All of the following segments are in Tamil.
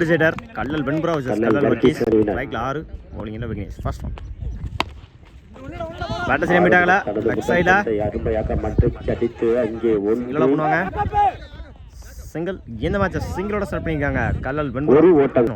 Crusader, Kallal Benbra versus Kallal Verkis. Right 6 bowling in the beginning. First one. Batter side மீட்டாங்களா லெஃப்ட் சைடுல அருமையாக மட்டைக்கு அடித்து அங்கே ஒன்று பண்ணுவாங்க. சிங்கிள் இந்த மேட்ச் சிங்கிளோட ஸ்டார்ட் பண்ணிருக்காங்க. கல்லல் பென்புரா ஒரு ஓட்டம்.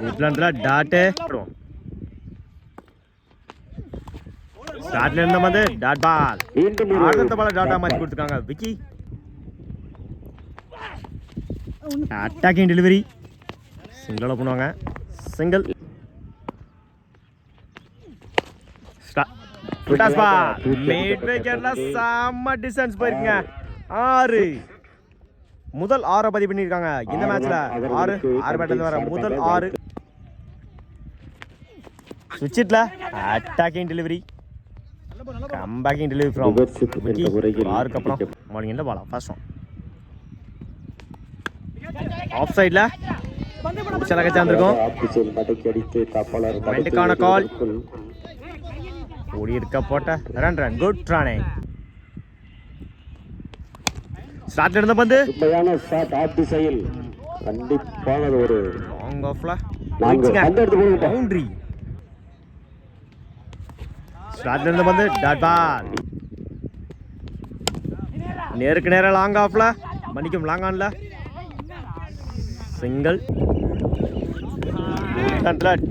குட்லாண்ட்ல டாட் ஸ்டார்ட்ல இருந்த மாதிரி டாட் பால் அடுத்த பால் டாட்டா மாத்தி கொடுத்துருக்காங்க. விக்கி அட்டாக்கிங் டெலிவரி சிங்கிளோட பண்ணுவாங்க. சிங்கிள் டாஸ் பால் மிட் விக்கெட்ல செம்ம டிஸ்டன்ஸ் போயிருக்குங்க. 6 முதல் 6 பதிவு பண்ணிருக்காங்க இந்த மேட்ச்ல. 6 பேட்டர்ல வர முதல் 6 சுவிட்ச்ல attacking delivery comebacking delivery from Vicky. 6க்கு அப்புறம் மார்னிங் என்ன பால் ஃபர்ஸ்ட் ஒன் ஆஃப் சைடுல பிடிச்சலக சாந்திருக்கும். பாயிண்ட்கான கால் ஓடி இருக்க போட்ட ரன் குட் ரானே. ஸ்டார்ட்ல இருந்த பந்து உண்மையான ஷாட் ஆஃப் தி சைல். கண்டிப்பான ஒரு லாங் ஆஃப்ல பவுண்டரி. ஸ்டார்ட்ல இருந்த பந்து டாட் பால் நேருக்கு நேரா லாங் ஆஃப்ல மணிக்கும் லாங் ஆன்ல சிங்கிள்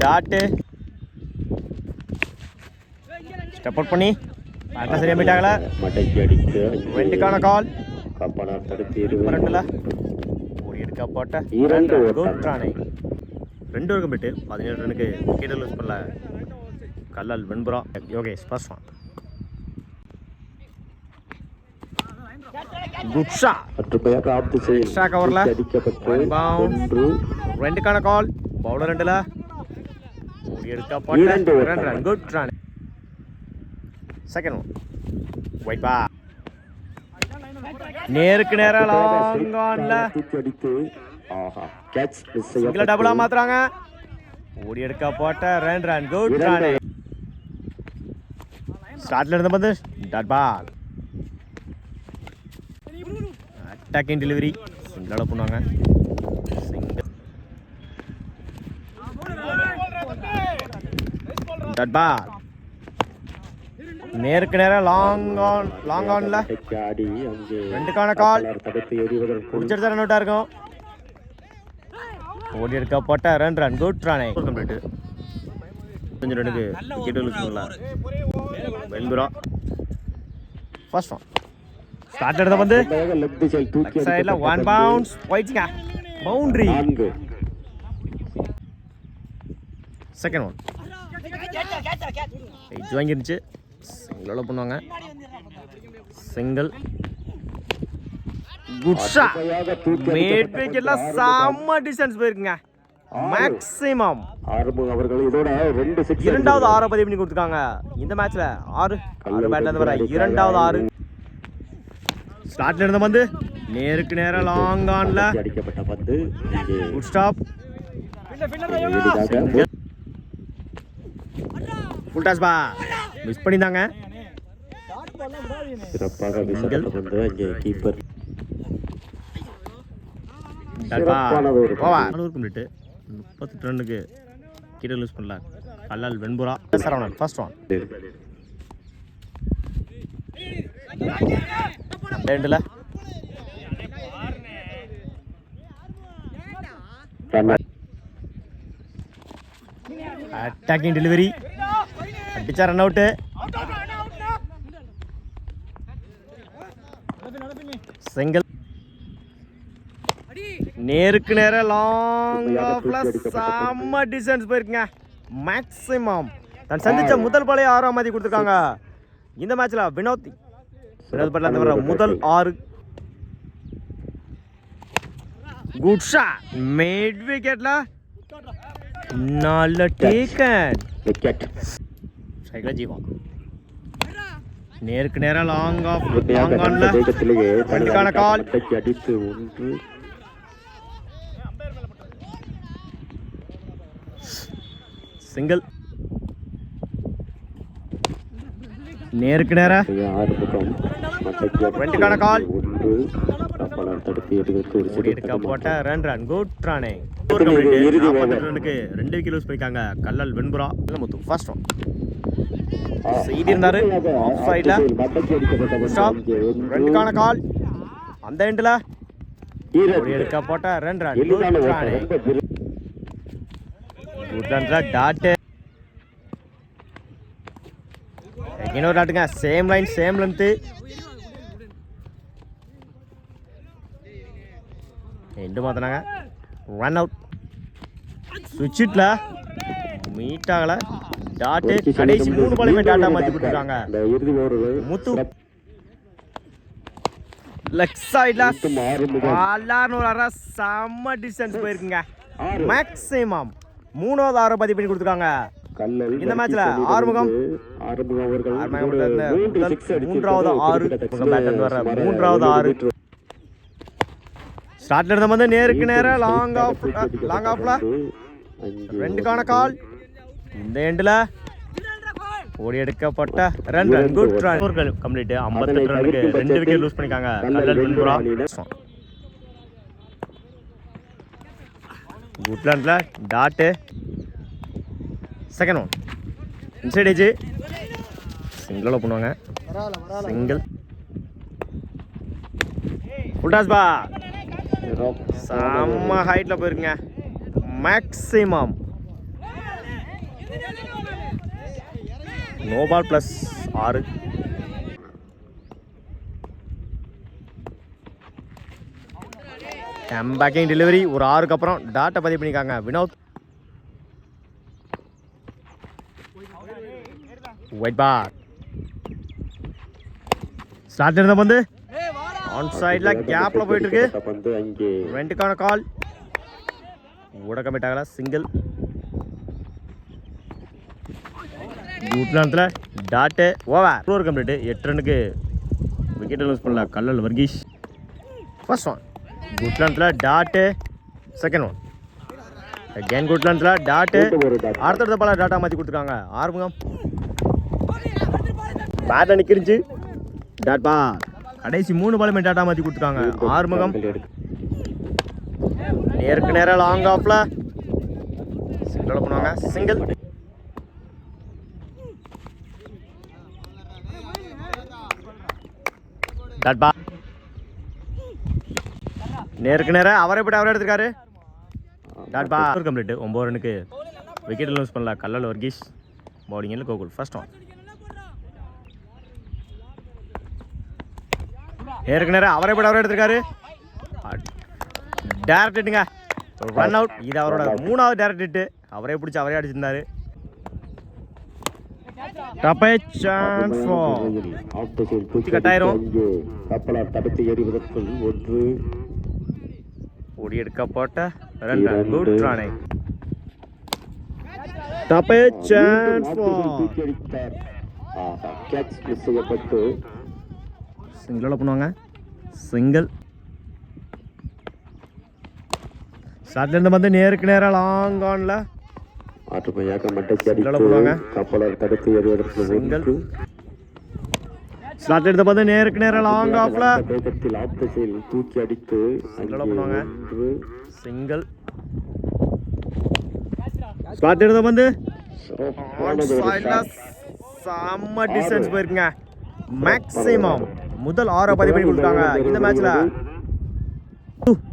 டாட் ஸ்டெப் அவுட் பண்ணி பேட்டர் சரியா மீட்டாங்களா மட்டைக்கு அடித்து வெண்டுக்கான கால் கப்பனார் தடுத்து ரெண்டுல ஓடி எடுக்க போட்ட 2 குட் ரானே. 2 ஓவர் கம்ப்ளீட். 17 ரனுக்கு விக்கெட் லூஸ் பண்ணல Kallal Venpura. Yogesh first one good shot அற்றுமையாக ஆஃப் தி சைல். எக்ஸ்ட்ரா கவர்ல அடிக்கப்பட்டு பவுன்ஸ் ரெண்டுக்கான கால் பவுலர் ரெண்டுல ஓடி எடுக்க போட்ட run good Rane. Second one white பா நேருக்கு நேரா லாங் ஆன்ல தூக்கி அடித்து ஆஹா கேட்ச் மிஸ் சிங்கிள் செய்யப்பட்டு டபுளா மாத்துறாங்க. ஓடி எடுக்க போட்ட ரன் குட் ரானே. ஸ்டார்ட்ல இருந்த பந்து டாட் பால் அட்டாக்கிங் டெலிவரி சிங்கிளோட பண்ணுவாங்க. சிங்கிள் டாட் பால் நேருக்கு நேரா லாங் ஆன்ல ஆடி அங்கே ரெண்டுக்கான கால் தடுத்து எறிவதற்கு குடிச்சிட்டு ரன் அவுட்டா இருக்கும். ஓடி எடுக்க போட்ட ரன் குட் ரானே. கம்ப்ளீட் 5 ரனுக்கு விக்கெட் லூஸ் பண்ணல வெண்புரா. ஃபர்ஸ்ட் ஒன் ஸ்டார்ட் எடுத்த வந்து லெஃப்ட் தி சைல் தூக்கி சைடுல 1 பவுன்ஸ் போயிடுச்சுங்க பவுண்டரி. செகண்ட் ஒன் இது வாங்கிருந்துச்சு சிங்கிளோட பண்ணுவாங்க. சிங்கிள் குட் ஷாட் மிட் விக்கெட்ல செம்ம டிஸ்டன்ஸ் போயிருக்குங்க. மேக்ஸிமம் ஆறுமுக அவர்கள் இதோட 2 6 இரண்டாவது 6 பதிவு பண்ணி கொடுத்துருக்காங்க இந்த மேட்ச்ல. 6 பேட்ல இருந்து வர இரண்டாவது 6. ஸ்டார்ட்ல இருந்த பந்து நேருக்கு நேரா லாங் ஆன்ல அடிக்கப்பட்ட பந்து குட் ஸ்டாப் ஃபுல் டாஸ் பா மிஸ் பண்ணிட்டாங்க. சிறப்பாக வீசப்பட்ட பந்து அங்கே கீப்பர் கம்ப்ளீட். 38 ரன்னுக்கு விக்கெட் லூஸ் பண்ணல கல்லல் வெண்புரா. சரவணன் ஃபர்ஸ்ட் ஒன் ரெண்டுல அட்டாக்கிங் டெலிவரி அடிச்சா ரன் அவுட். சிங்கிள் நேருக்கு நேரா லாங் ஆஃப்ல செம்ம டிஸ்டன்ஸ் போயிருக்குங்க. மேக்ஸிமம் தான் சந்திச்ச முதல் பாலே 6ஆம் மாதிரி கொடுத்துருக்காங்க இந்த மேட்ச்ல. வினோத் பட்ல இருந்து வர முதல் 6 குட் ஷாட் மிட் விக்கெட்ல நல்ல டேக்கன் விக்கெட். சைக்கிள் ஜீவா நேருக்கு நேரா லாங் ஆன்ல ரெண்டுக்கான கால் அடித்து 1 சிங்கிள் நேருக்கு நேரா ரெண்டுக்கான கால் காப்பாளர் தடுத்து எடுத்து ஒரு ஓடி எடுக்க போட்ட ரன் குட் ரன்னிங். 48 ரன்னுக்கு 2 விக்கெட் லூஸ் பண்ணிருக்காங்க. கல்லல் வெண்புறா முத்து ஃபர்ஸ்ட் ஒன் செய்தி இருந்தாரு. ஆஃப் சைடுல ஸ்டாப் 2க்கான கால். அந்த எண்ட்ல ஓடி எடுக்க போட்ட ரன் குட் ரன்னிங். குட் ரன்ல டாட். இன்னொரு டாட்டுங்க. Same line same length. End மாத்தினாங்க. Run out. சுவிட்சிட்ல மீட் ஆகல. டாட்டு. கடைசி 3 பாலுமே டாட்டா மாத்தி கொடுத்துருக்காங்க. முத்து லெஃப்ட் சைட்ல பாலான்னு ஒரு அரை செம்ம டிஸ்டன்ஸ் போயிருக்குங்க. மேக்ஸிமம் 3வது 6 பதிவு பண்ணி கொடுத்துருக்காங்க. இந்த மேட்ச்ல ஆறுமுகம் 3வது 6 ஸ்டார்ட்ல இருந்த வந்து நேருக்கு நேர லாங் ஆஃப்ல 2க்கான கால். இந்த எண்ட்ல ஓடி எடுக்கப்பட்ட ரன் குட் ரன் கம்ப்ளீட். 58 ரன்னுக்கு 2 விக்கெட் லூஸ் பண்ணிருக்காங்க. கல்லல் வெண்புறா குட் ரன்ல dot. Second one inside edge single பண்ணுவாங்க. சிங்கிள் ஃபுல் டாஸ் பா செம்ம ஹைட்ல போயிருக்குங்க. Maximum no ball +6. Backing delivery ஒரு 6க்கு அப்புறம் டாட்டை பதிவு பண்ணிக்காங்க. Vinod white ball. ஸ்டார்ட் இருந்த பந்து ஆன் சைட்ல கேப்ல போயிட்டு இருக்கு. 2க்கான கால். ஊட கமிட் ஆகல. சிங்கிள் குட்லான்ல டாட். ஓவர். ஒரு கம்ப்ளீட். 8 ரன்னுக்கு விக்கெட் லூஸ் பண்ணல கல்லல் வர்கீஸ். ஃபர்ஸ்ட் ஒன் குட்லான்ல டாட். செகண்ட் ஒன் அகைன் குட்லான்ல டாட். அடுத்த பால டாட்டா மாத்தி கொடுத்துருக்காங்க. ஆறுமுகம் பேட்ல நிக்கிருச்சு. டாட் பா. கடைசி 3 பாலுமே டாட்டா மாத்தி கொடுத்துருக்காங்க. ஆறுமுகம் நேருக்கு நேரம் லாங் ஆஃப்ல சிங்கிள் பண்ணுவாங்க. சிங்கிள் டாட் பா. நேருக்கு நேரம் அவரை எடுத்திருக்காரு. டாட் பா. கம்ப்ளீட். 9 ரன்னுக்கு விக்கெட் லூஸ் பண்ணல கல்லல் வர்கீஸ். பவுலிங்கில் கோகுல். ஃபர்ஸ்ட் ஒன் நேருக்கு நேரம் அவரை எடுத்திருக்காரு. டேரக்ட் ஹிட்டுங்க. Run out. இது அவரோட 3வது டேரக்ட் ஹிட். அவரே பிடிச்சி அவரே அடிச்சிருந்தாரு. டாப் சான்ஸ் ஃபார் கட்டாயிரும். ஓடி எடுக்கப்பட்ட run good running. Top chance for catch miss செய்யப்பட்டு சிங்கிள் பண்ணுவாங்க. சிங்கிள் ஸ்டார்ட்ல இருந்து வந்து நேருக்கு நேரம் லாங் ஆன்ல ஆற்றுமையாக மட்டைக்கு அடித்து காப்பாளர் தடுத்து எறிவதற்கு சிங்கிள். ஸ்டார்ட்ல இருந்து வந்து நேருக்கு நேரம் லாங் ஆஃப்ல வேகத்தில் ஆஃப் திசையில் தூக்கி அடித்து சிங்கிள் பண்ணுவாங்க. சிங்கிள் ஸ்டார்ட்ல இருந்து வந்து செம்ம டிஸ்டன்ஸ் போயிருக்குங்க. மேக்ஸிமம் முதல் 6 பதிவு பண்ணி கொடுத்தாங்க. இந்த மேட்ச்ல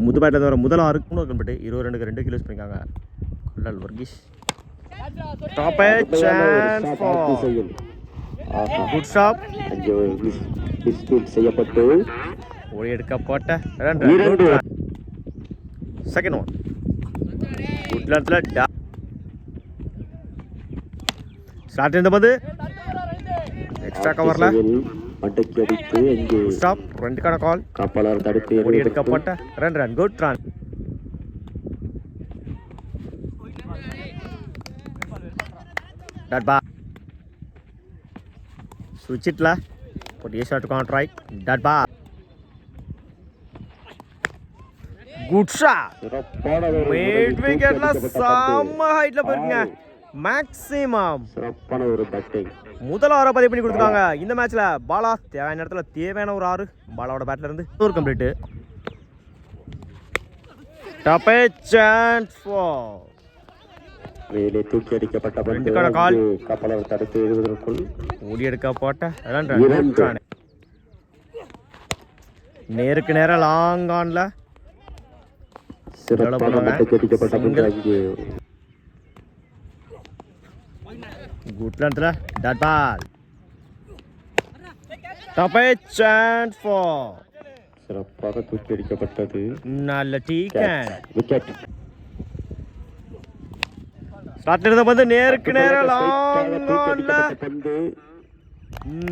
முது பேட்ல வர முதல் 6 கம்பெட்டு 20 ரன்னுக்கு 2 விக்கெட் லூஸ் பண்ணிருக்காங்க. Kallal Varghese. Top chance for good stop. செய்யப்பட்டு ஓடி எடுக்கப்பட்ட ரன். செகண்ட் ஒன் குட் லென்த்ல ஸ்டார்ட் இருந்த போது எக்ஸ்ட்ரா கவர்ல மட்டைக்கு அடித்து அங்கே ஸ்டாப். 2க்கான கால். காப்பாளர் தடுத்து ஓடி எடுக்கப்பட்ட run good run. Dot ball. சுவிட்சிட்ல ஒரு shot contract. Dot ball. Good shot. Mid விக்கெட்ல செம்ம ஹைட்ல போயிருக்குங்க. மேக்ஸிமம் சிறப்பான ஒரு பேட்டிங். முதல் 6 பதிவு பண்ணி கொடுத்துருக்காங்க. இந்த மேட்ச்ல பாலா தேவையான இடத்துல தேவையான ஒரு 6 பாலாவோட பேட்ல இருந்து ஒரு கம்ப்ளீட். டாப் சான்ஸ் ஃபார் மேலே தூக்கி அடிக்கப்பட்ட பந்து ரெண்டுக்கான கால். அங்கு கப்பலவர் தடுத்து எழுவதற்குள் ஓடி எடுக்க போட்ட இரண்டு. நேருக்கு நேரம் லாங் ஆன்ல சிறப்பாக பண்ணுவாங்க. தடுத்து அடிக்கப்பட்ட பந்து Single. அங்கு குட் லென்த்ல dot ball top chance for சிறப்பாக தூக்கி அடிக்கப்பட்டது நல்ல டீ கேன் விக்கெட் ஸ்டார்ட் இருந்த பந்து நேருக்கு நேரம் லாங் ஆன்ல பந்து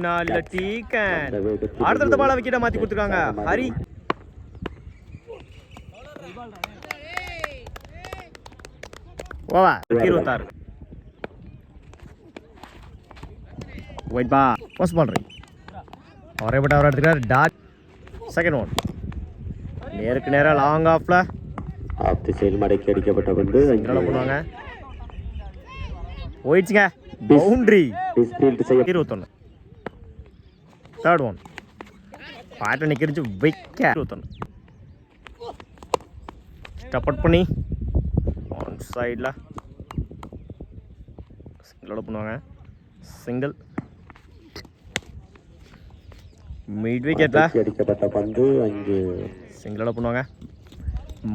நல்ல டீ கேன் அந்த வேகத்தில் அடுத்த பால விக்கெட்டை மாத்தி கொடுத்துருக்காங்க ஹரி ஓவா 26 ஒயிட் பா போஸ்ட் பண்றீங்க அவரே பட்ட அவர் எடுத்துக்கிறார் டாட் செகண்ட் ஒன் நேருக்கு நேரம் லாங் ஆஃப்ல ஆஃப் திசையில் மடக்கி அடிக்கப்பட்ட பந்து என்ன பண்ணுவாங்க போயிடுச்சுங்க பவுண்டரி டிஸ்பீல்ட் செய்ய 21 தேர்ட் ஒன் பாட்டில் நிற்கிறிச்சு வைக்க 21 சப்போர்ட் பண்ணி ஆன் சைடில் சிங்கிளோட பண்ணுவாங்க சிங்கிள் மிட் விக்கெட்டில் அடிக்கப்பட்ட பந்து அங்கு சிங்கிளோட பண்ணுவாங்க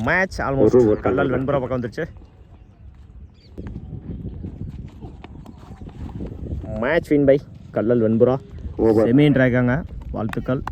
மேட்ச் ஆல்மோஸ்ட் ஒரு கல்லல் வெண்புறா பக்கம் வந்துருச்சு match win by Kallal Venpura over செமின்றாங்க வாழ்த்துக்கள்